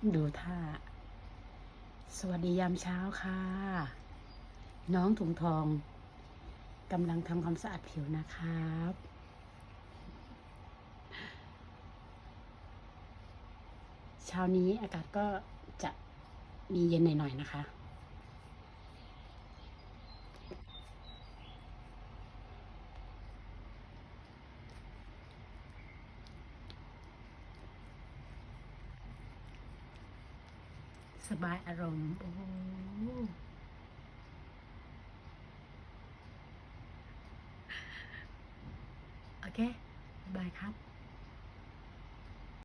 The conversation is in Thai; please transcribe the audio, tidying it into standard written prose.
ดูท่าสวัสดียามเช้าค่ะน้องถุงทองกำลังทำความสะอาดผิวนะครับเช้านี้อากาศก็จะมีเย็นหน่อยๆนะคะสบายอารมณ์โอเคบายครับ